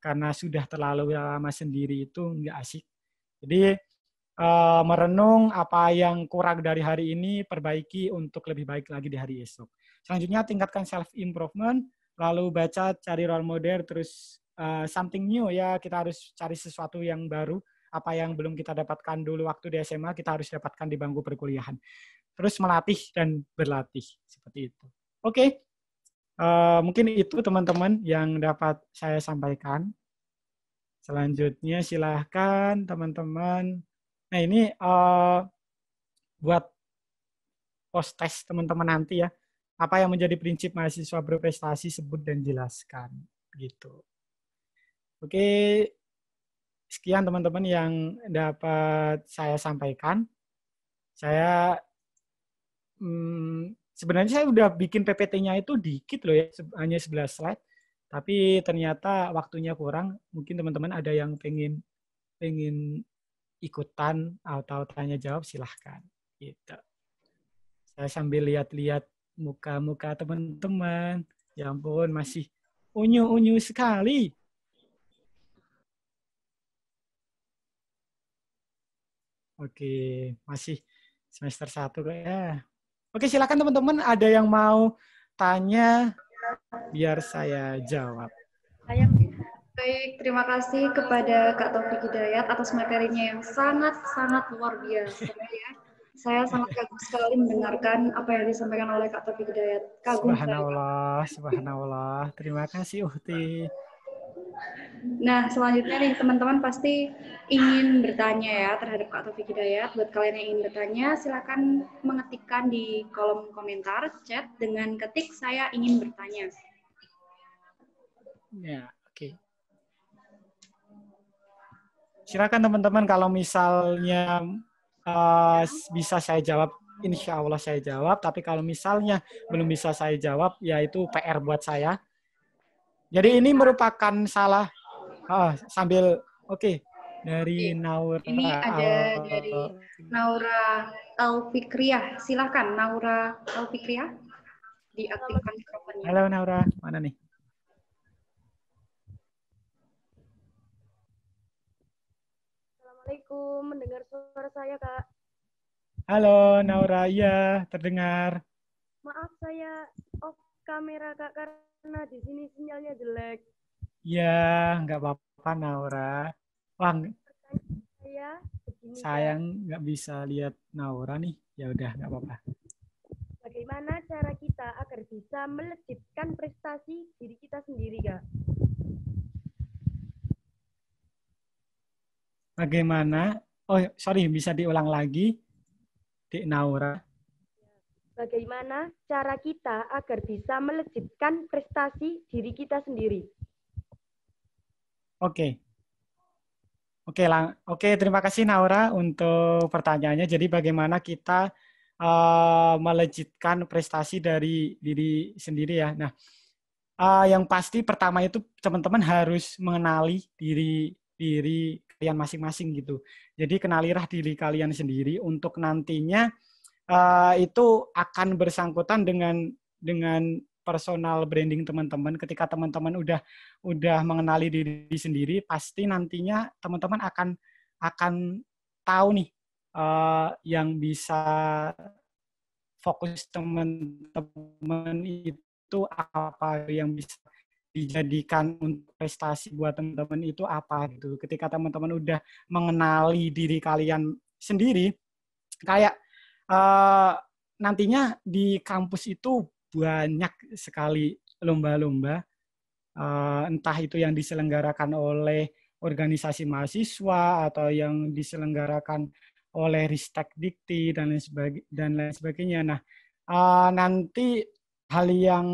Karena sudah terlalu lama sendiri itu nggak asik. Jadi merenung apa yang kurang dari hari ini, perbaiki untuk lebih baik lagi di hari esok. Selanjutnya tingkatkan self-improvement, lalu baca, cari role model, terus something new ya, kita harus cari sesuatu yang baru. Apa yang belum kita dapatkan dulu waktu di SMA, kita harus dapatkan di bangku perkuliahan. Terus melatih dan berlatih, seperti itu. Oke, mungkin itu teman-teman yang dapat saya sampaikan. Selanjutnya silahkan teman-teman. Nah ini buat post test teman-teman nanti ya. Apa yang menjadi prinsip mahasiswa berprestasi, sebut dan jelaskan. Gitu. Oke, sekian teman-teman yang dapat saya sampaikan. Saya sebenarnya saya udah bikin PPT-nya itu dikit loh ya, hanya 11 slide. Tapi ternyata waktunya kurang. Mungkin teman-teman ada yang pengen ikutan atau tanya jawab, silahkan. Gitu. Saya sambil lihat-lihat muka-muka teman-teman. Ya ampun, masih unyu-unyu sekali. Oke, masih semester 1 kok ya. Oke, silakan teman-teman, ada yang mau tanya biar saya jawab. Baik, terima kasih kepada Kak Taufik Hidayat atas materinya yang sangat-sangat luar biasa ya. Saya sangat kagum sekali mendengarkan apa yang disampaikan oleh Kak Taufik Hidayat. Kagum Subhanallah, subhanallah. Terima kasih Uhti. Nah, selanjutnya nih teman-teman pasti ingin bertanya ya terhadap Kak Taufik Hidayat. Buat kalian yang ingin bertanya, silakan mengetikkan di kolom komentar chat dengan ketik saya ingin bertanya. Ya, oke. Silakan teman-teman, kalau misalnya bisa saya jawab, insya Allah saya jawab. Tapi kalau misalnya belum bisa saya jawab, ya itu PR buat saya. Jadi ini merupakan salah. Sambil oke. Dari Naura. Ini ada dari Naura Alfikriah. Silakan Naura Alfikriah, diaktifkan mikrofonnya. Halo Naura, mana nih? Assalamualaikum, mendengar suara saya, Kak. Halo Naura, iya terdengar. Maaf, saya off kamera, Kak, karena di sini sinyalnya jelek. Iya, nggak apa-apa Naura. Wah, Saya nggak bisa lihat Naura nih. Ya udah, nggak apa-apa. bagaimana cara kita agar bisa melejitkan prestasi diri kita sendiri, Kak? Bagaimana? Oh, sorry, bisa diulang lagi, Dik Naura. Bagaimana cara kita agar bisa melejitkan prestasi diri kita sendiri? Oke. Oke, terima kasih Naura untuk pertanyaannya. Jadi bagaimana kita melejitkan prestasi dari diri sendiri ya. Nah, yang pasti pertama itu teman-teman harus mengenali diri kalian masing-masing gitu. Jadi kenalilah diri kalian sendiri untuk nantinya itu akan bersangkutan dengan personal branding teman-teman. Ketika teman-teman udah mengenali diri sendiri, pasti nantinya teman-teman akan tahu nih yang bisa fokus teman-teman itu apa, yang bisa dijadikan untuk prestasi buat teman-teman itu apa gitu. Ketika teman-teman udah mengenali diri kalian sendiri, kayak nantinya di kampus itu banyak sekali lomba-lomba, entah itu yang diselenggarakan oleh organisasi mahasiswa atau yang diselenggarakan oleh Ristek Dikti dan lain sebagainya. Nah, nanti hal yang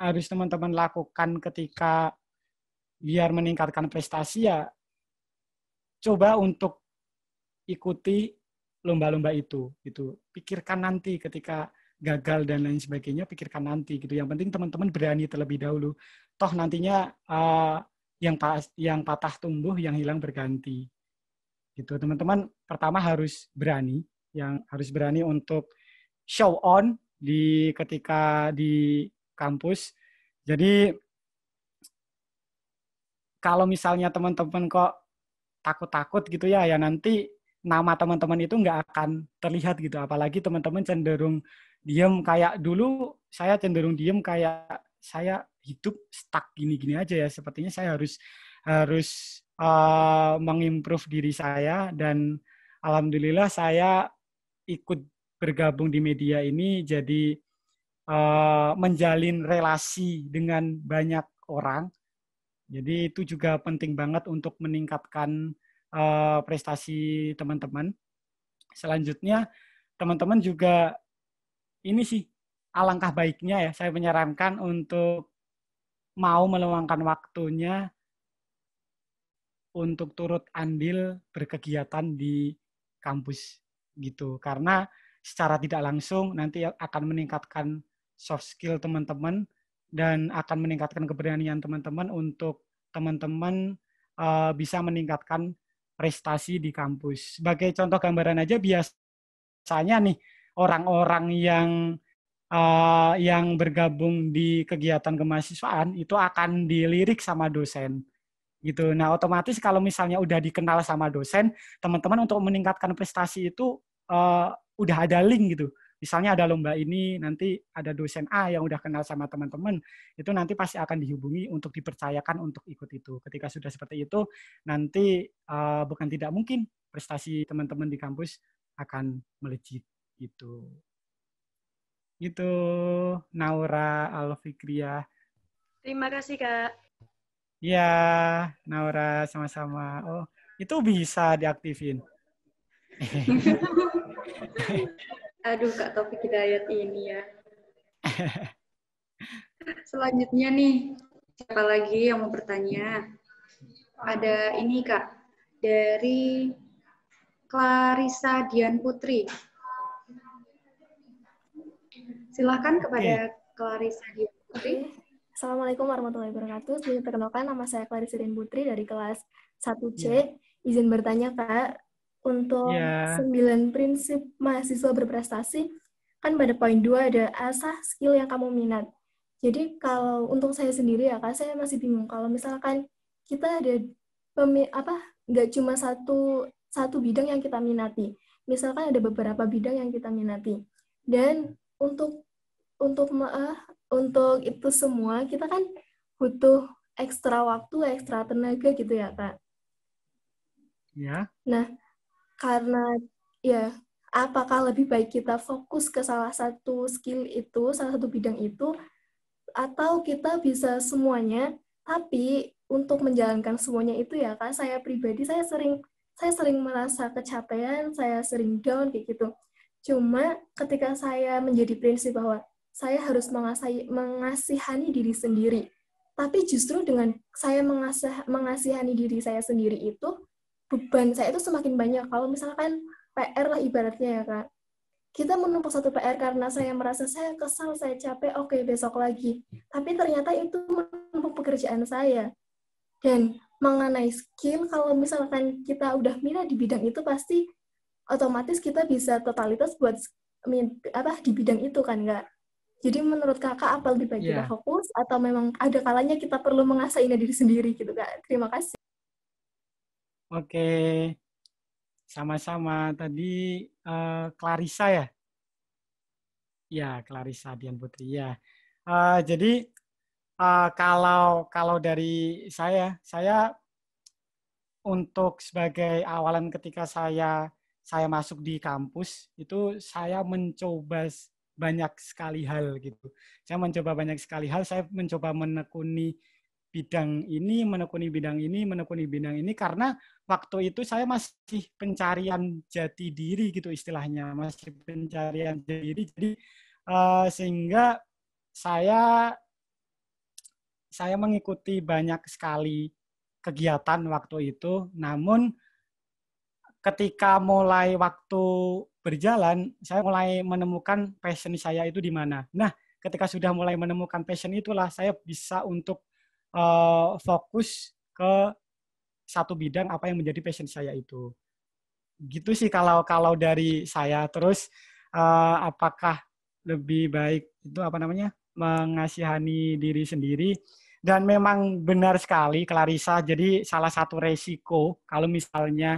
harus teman-teman lakukan ketika biar meningkatkan prestasi ya coba untuk ikuti lomba-lomba itu gitu. Pikirkan nanti ketika gagal dan lain sebagainya, pikirkan nanti gitu. Yang penting teman-teman berani terlebih dahulu. Toh nantinya yang patah tumbuh, yang hilang berganti. Gitu. Teman-teman pertama harus berani, untuk show on ketika di kampus. Jadi kalau misalnya teman-teman kok takut-takut gitu ya nanti nama teman-teman itu nggak akan terlihat gitu. Apalagi teman-teman cenderung diem, kayak dulu saya cenderung diem kayak saya hidup stuck gini-gini aja ya. Sepertinya saya harus mengimprove diri saya, dan alhamdulillah saya ikut bergabung di media ini, jadi menjalin relasi dengan banyak orang. Jadi itu juga penting banget untuk meningkatkan prestasi teman-teman. Selanjutnya, teman-teman juga ini sih alangkah baiknya ya, saya menyarankan untuk mau meluangkan waktunya untuk turut andil berkegiatan di kampus gitu. Karena secara tidak langsung nanti akan meningkatkan soft skill teman-teman dan akan meningkatkan keberanian teman-teman untuk teman-teman bisa meningkatkan prestasi di kampus. Sebagai contoh gambaran aja, biasanya nih orang-orang yang bergabung di kegiatan kemahasiswaan itu akan dilirik sama dosen gitu. Nah, otomatis kalau misalnya udah dikenal sama dosen, teman-teman untuk meningkatkan prestasi itu udah ada link gitu. Misalnya ada lomba ini, nanti ada dosen A yang udah kenal sama teman-teman, itu nanti pasti akan dihubungi untuk dipercayakan untuk ikut itu. Ketika sudah seperti itu, nanti bukan tidak mungkin prestasi teman-teman di kampus akan melejit gitu. Gitu, Naura Alfikriah. Terima kasih, Kak. Ya, Naura, sama-sama. Oh, itu bisa diaktifin. Aduh, Kak Taufik Hidayat ini ya. Selanjutnya nih, siapa lagi yang mau bertanya? Ada ini, Kak, dari Clarissa Dian Putri. Silakan kepada Clarissa Dian Putri. Assalamualaikum warahmatullahi wabarakatuh. Jadi perkenalkan, nama saya Clarissa Dian Putri dari kelas 1C. Izin bertanya, Kak, untuk 9 prinsip mahasiswa berprestasi, kan pada poin 2 ada asah skill yang kamu minat. Jadi kalau untuk saya sendiri ya, Kak, saya masih bingung. Kalau misalkan kita ada nggak cuma satu bidang yang kita minati. Misalkan ada beberapa bidang yang kita minati. Dan untuk itu semua kita kan butuh ekstra waktu, ekstra tenaga gitu ya, Kak. Ya. Nah, karena ya apakah lebih baik kita fokus ke salah satu skill itu, salah satu bidang itu, atau kita bisa semuanya, tapi untuk menjalankan semuanya itu ya, Kak, saya pribadi saya sering merasa kecapean, saya sering down kayak gitu. Cuma ketika saya menjadi prinsip bahwa saya harus mengasihani diri sendiri. Tapi justru dengan saya mengasihani diri saya sendiri itu, beban saya itu semakin banyak. Kalau misalkan PR lah ibaratnya ya, Kak. Kita menumpuk satu PR karena saya merasa saya kesal, saya capek, oke, besok lagi. Tapi ternyata itu menumpuk pekerjaan saya. Dan mengenai skill, kalau misalkan kita udah minat di bidang itu, pasti otomatis kita bisa totalitas buat di bidang itu kan, Kak. Jadi menurut Kakak apa lebih baik kita fokus atau memang ada kalanya kita perlu mengasah diri sendiri gitu, Kak? Terima kasih. Oke. Sama-sama. Tadi Clarissa ya? Ya, Clarissa Dian Putri. Ya. Jadi kalau dari saya untuk sebagai awalan ketika saya masuk di kampus itu saya mencoba banyak sekali hal gitu. Saya mencoba banyak sekali hal, saya mencoba menekuni bidang ini, menekuni bidang ini karena waktu itu saya masih pencarian jati diri gitu istilahnya, masih pencarian jati diri. Jadi sehingga saya mengikuti banyak sekali kegiatan waktu itu, namun ketika mulai waktu berjalan, saya mulai menemukan passion saya itu di mana. Nah, ketika sudah mulai menemukan passion itulah saya bisa untuk fokus ke satu bidang apa yang menjadi passion saya itu. Gitu sih kalau dari saya. Terus apakah lebih baik itu mengasihani diri sendiri? Dan memang benar sekali Clarissa. Jadi salah satu resiko kalau misalnya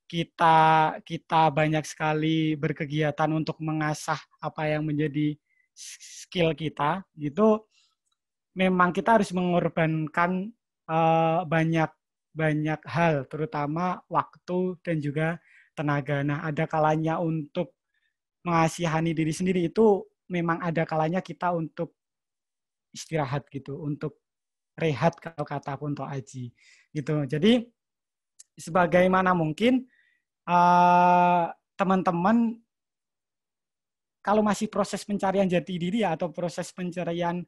kita banyak sekali berkegiatan untuk mengasah apa yang menjadi skill kita gitu, memang kita harus mengorbankan banyak hal, terutama waktu dan juga tenaga. Nah, ada kalanya untuk mengasihani diri sendiri, itu memang ada kalanya kita untuk istirahat gitu, untuk rehat kalau kata Kunto Aji gitu. Jadi sebagaimana mungkin teman-teman kalau masih proses pencarian jati diri atau proses pencarian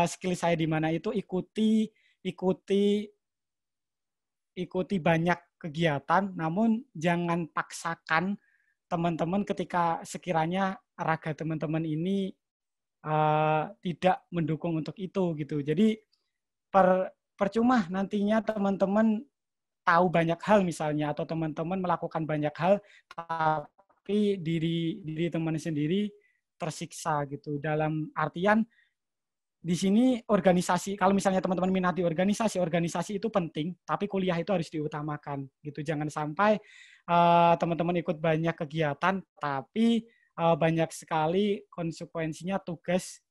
skill saya di mana itu ikuti banyak kegiatan, namun jangan paksakan teman-teman ketika sekiranya raga teman-teman ini tidak mendukung untuk itu gitu. Jadi percuma nantinya teman-teman tahu banyak hal misalnya, atau teman-teman melakukan banyak hal tapi diri teman sendiri tersiksa gitu. Dalam artian di sini organisasi, kalau misalnya teman-teman minati organisasi itu penting, tapi kuliah itu harus diutamakan gitu. Jangan sampai teman-teman ikut banyak kegiatan tapi banyak sekali konsekuensinya tugas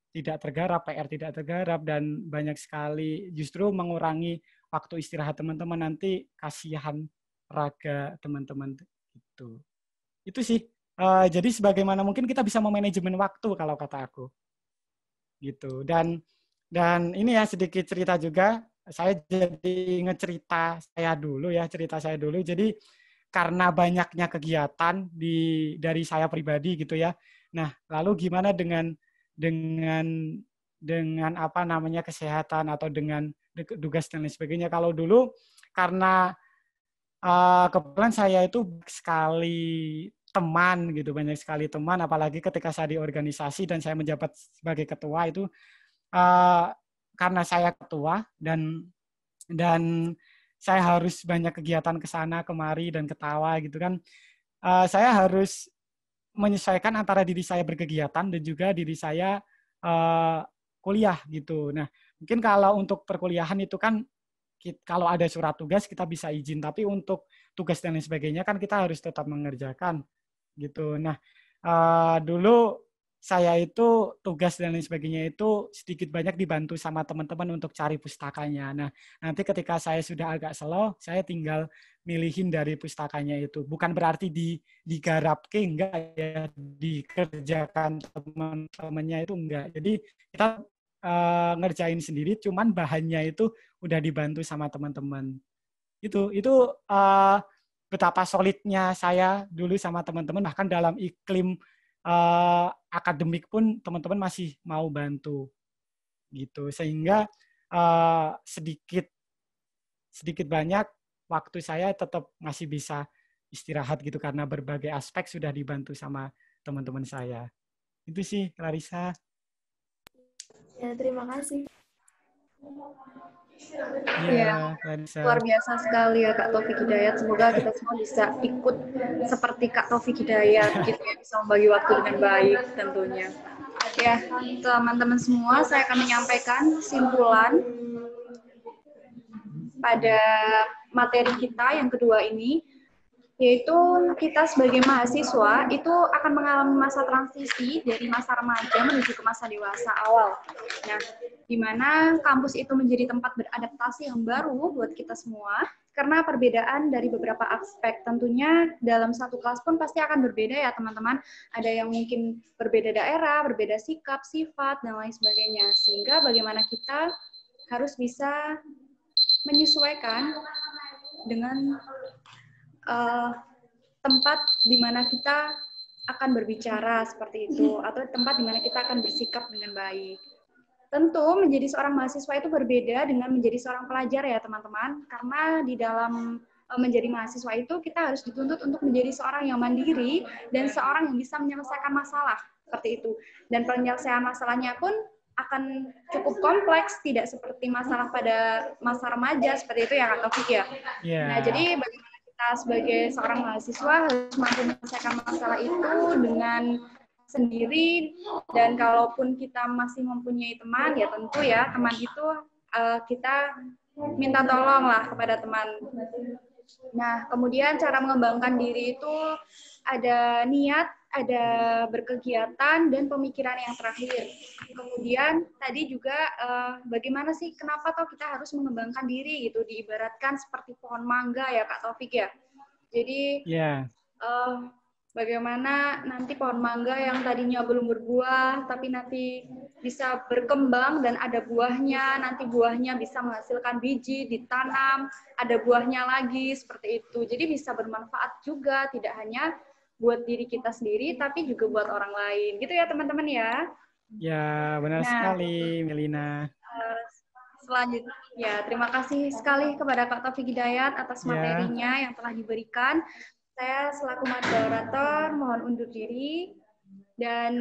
tidak tergarap, PR tidak tergarap, dan banyak sekali justru mengurangi waktu istirahat teman-teman, nanti kasihan raga teman-teman gitu. Itu sih. Jadi sebagaimana mungkin kita bisa memanajemen waktu kalau kata aku. Gitu. Dan ini ya sedikit cerita juga. Saya jadi ingat cerita saya dulu. Jadi karena banyaknya kegiatan dari saya pribadi gitu ya. Nah, lalu gimana dengan apa namanya kesehatan atau dengan tugas dan lain sebagainya. Kalau dulu karena kebetulan saya itu banyak sekali teman, apalagi ketika saya di organisasi dan saya menjabat sebagai ketua itu, karena saya ketua dan saya harus banyak kegiatan ke sana kemari dan ketawa gitu kan, saya harus menyesuaikan antara diri saya berkegiatan dan juga diri saya kuliah gitu. Nah, mungkin kalau untuk perkuliahan itu kan kalau ada surat tugas kita bisa izin, tapi untuk tugas dan lain sebagainya kan kita harus tetap mengerjakan gitu. Nah, dulu saya itu tugas dan lain sebagainya itu sedikit banyak dibantu sama teman-teman untuk cari pustakanya. Nah, nanti ketika saya sudah agak slow, saya tinggal milihin dari pustakanya itu. Bukan berarti digarap enggak ya, dikerjakan teman-temannya itu enggak. Jadi kita ngerjain sendiri, cuman bahannya itu udah dibantu sama teman-teman. Itu betapa solidnya saya dulu sama teman-teman, bahkan dalam iklim akademik pun teman-teman masih mau bantu gitu, sehingga sedikit banyak waktu saya tetap masih bisa istirahat gitu karena berbagai aspek sudah dibantu sama teman-teman saya. Itu sih, Clarissa. Ya, terima kasih. Ya, luar biasa sekali ya Kak Taufik Hidayat. Semoga kita semua bisa ikut seperti Kak Taufik Hidayat gitu ya, bisa membagi waktu dengan baik tentunya. Ya, teman-teman semua, saya akan menyampaikan kesimpulan pada materi kita yang kedua ini, yaitu kita sebagai mahasiswa itu akan mengalami masa transisi dari masa remaja menuju ke masa dewasa awal. Nah, di mana kampus itu menjadi tempat beradaptasi yang baru buat kita semua, karena perbedaan dari beberapa aspek. Tentunya dalam satu kelas pun pasti akan berbeda ya teman-teman. Ada yang mungkin berbeda daerah, berbeda sikap, sifat, dan lain sebagainya. Sehingga bagaimana kita harus bisa menyesuaikan dengan tempat di mana kita akan berbicara seperti itu, atau tempat di mana kita akan bersikap dengan baik. Tentu menjadi seorang mahasiswa itu berbeda dengan menjadi seorang pelajar ya teman-teman, karena di dalam menjadi mahasiswa itu kita harus dituntut untuk menjadi seorang yang mandiri dan seorang yang bisa menyelesaikan masalah seperti itu. Dan penyelesaian masalahnya pun akan cukup kompleks, tidak seperti masalah pada masa remaja seperti itu ya Kak Taufik ya. Yeah. Nah, jadi bagaimana kita sebagai seorang mahasiswa harus mampu menyelesaikan masalah itu dengan sendiri, dan kalaupun kita masih mempunyai teman, ya tentu ya teman itu kita minta tolong lah kepada teman. Nah, kemudian cara mengembangkan diri itu ada niat, ada berkegiatan dan pemikiran yang terakhir. Kemudian tadi juga bagaimana sih kenapa toh kita harus mengembangkan diri gitu, diibaratkan seperti pohon mangga ya Kak Taufik ya. Jadi bagaimana nanti pohon mangga yang tadinya belum berbuah tapi nanti bisa berkembang dan ada buahnya, nanti buahnya bisa menghasilkan biji, ditanam, ada buahnya lagi seperti itu. Jadi bisa bermanfaat juga, tidak hanya buat diri kita sendiri, tapi juga buat orang lain. Gitu ya teman-teman ya. Ya, benar sekali, Melina. Selanjutnya, ya terima kasih sekali kepada Kak Taufik Hidayat atas materinya yang telah diberikan. Saya selaku moderator mohon undur diri dan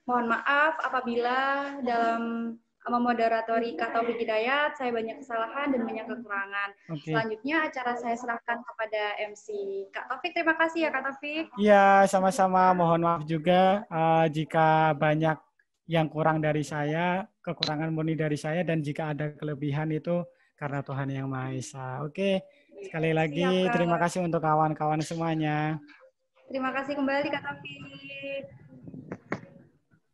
mohon maaf apabila dalam memoderatori Kak Taufik Hidayat saya banyak kesalahan dan banyak kekurangan. Selanjutnya acara saya serahkan kepada MC. Kak Taufik, terima kasih ya Kak Taufik. Iya, sama-sama. Mohon maaf juga jika banyak yang kurang dari saya, kekurangan murni dari saya, dan jika ada kelebihan itu karena Tuhan Yang Maha Esa. Oke, sekali lagi terima kasih untuk kawan-kawan semuanya. Terima kasih kembali Kak Taufik.